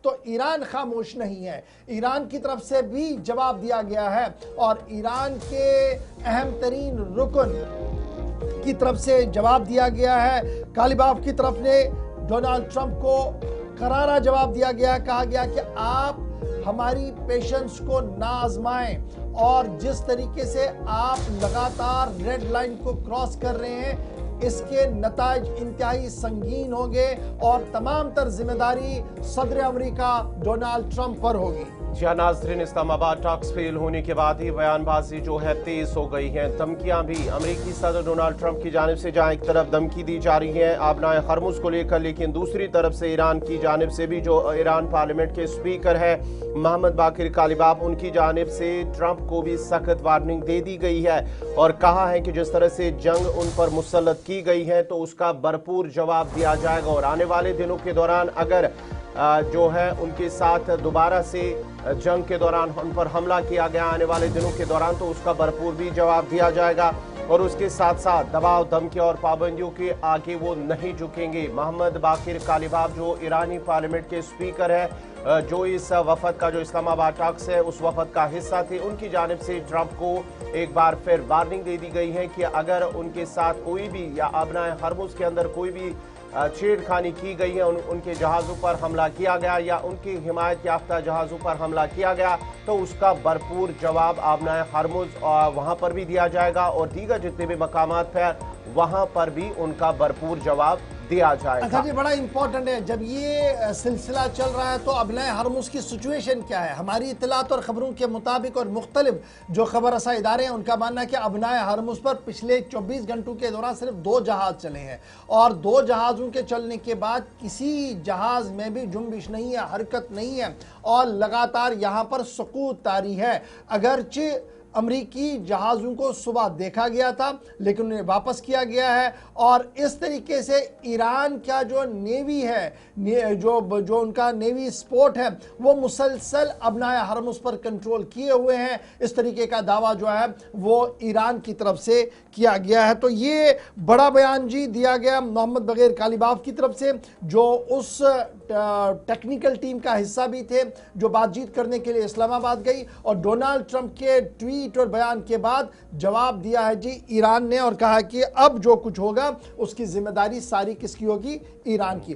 तो ईरान खामोश नहीं है, ईरान की तरफ से भी जवाब दिया गया है और ईरान के अहम तरीन रुकन की तरफ से जवाब दिया गया है। कालीबाफ की तरफ ने डोनाल्ड ट्रंप को करारा जवाब दिया गया, कहा गया कि आप हमारी पेशेंस को ना आजमाएं और जिस तरीके से आप लगातार रेड लाइन को क्रॉस कर रहे हैं इसके नताज इंतहाई संगीन होंगे और तमाम तर जिम्मेदारी सदर अमेरिका डोनाल्ड ट्रंप पर होगी। जी नाज़रीन, इस्लामाबाद टॉक्स फेल होने के बाद ही बयानबाजी जो है तेज हो गई है। धमकियां भी अमेरिकी सदर डोनाल्ड ट्रंप की जानिब से जहां एक तरफ धमकी दी जा रही है आबनाए हरमुज को लेकर, लेकिन दूसरी तरफ से ईरान की जानिब से भी जो ईरान पार्लियामेंट के स्पीकर है मोहम्मद बाकिर कालिबाफ, उनकी जानिब से ट्रंप को भी सख्त वार्निंग दे दी गई है और कहा है कि जिस तरह से जंग उन पर मुसल्लत की गई है तो उसका भरपूर जवाब दिया जाएगा और आने वाले दिनों के दौरान अगर जो है उनके साथ दोबारा से जंग के दौरान उन पर हमला किया गया आने वाले दिनों के दौरान तो उसका भरपूर भी जवाब दिया जाएगा और उसके साथ साथ दबाव धमकी और पाबंदियों के आगे वो नहीं झुकेंगे। मोहम्मद बाकिर कालिबाफ जो ईरानी पार्लियामेंट के स्पीकर है, जो इस वफद का जो इस्लामाबाद टॉक्स है उस वफद का हिस्सा थे, उनकी जानिब से ट्रंप को एक बार फिर वार्निंग दे दी गई है कि अगर उनके साथ कोई भी या आबनाए हरमुज के अंदर कोई भी छेड़खानी की गई है, उनके जहाज़ों पर हमला किया गया या उनकी हिमायत याफ्ता जहाज़ों पर हमला किया गया तो उसका भरपूर जवाब आबनाए हरमुज वहाँ पर भी दिया जाएगा और दीगर जितने भी मकामात पर वहाँ पर भी उनका भरपूर जवाब दिया जाएगा। अच्छा जी, बड़ा इंपॉर्टेंट है, जब ये सिलसिला चल रहा है तो अबनाए हरमुज की सिचुएशन क्या है? हमारी इत्तलात और ख़बरों के मुताबिक और मुख्तलिफ जो खबर रसा इदारे हैं उनका मानना है कि अबनाए हरमुज पर पिछले 24 घंटों के दौरान सिर्फ 2 जहाज़ चले हैं और 2 जहाज़ों के चलने के बाद किसी जहाज़ में भी जुम्बिश नहीं है, हरकत नहीं है और लगातार यहाँ पर सकूत तारी है। अगरचे अमरीकी जहाज़ों को सुबह देखा गया था लेकिन उन्हें वापस किया गया है और इस तरीके से ईरान का जो नेवी है जो उनका नेवी स्पोर्ट है वो मुसलसल अबनाए हरमुज पर कंट्रोल किए हुए हैं, इस तरीके का दावा जो है वो ईरान की तरफ से किया गया है। तो ये बड़ा बयान जी दिया गया मोहम्मद बाकिर कालिबाफ की तरफ से जो उस टेक्निकल टीम का हिस्सा भी थे जो बातचीत करने के लिए इस्लामाबाद गई और डोनाल्ड ट्रंप के ट्वीट और बयान के बाद जवाब दिया है जी ईरान ने और कहा कि अब जो कुछ होगा उसकी जिम्मेदारी सारी किसकी होगी? ईरान की।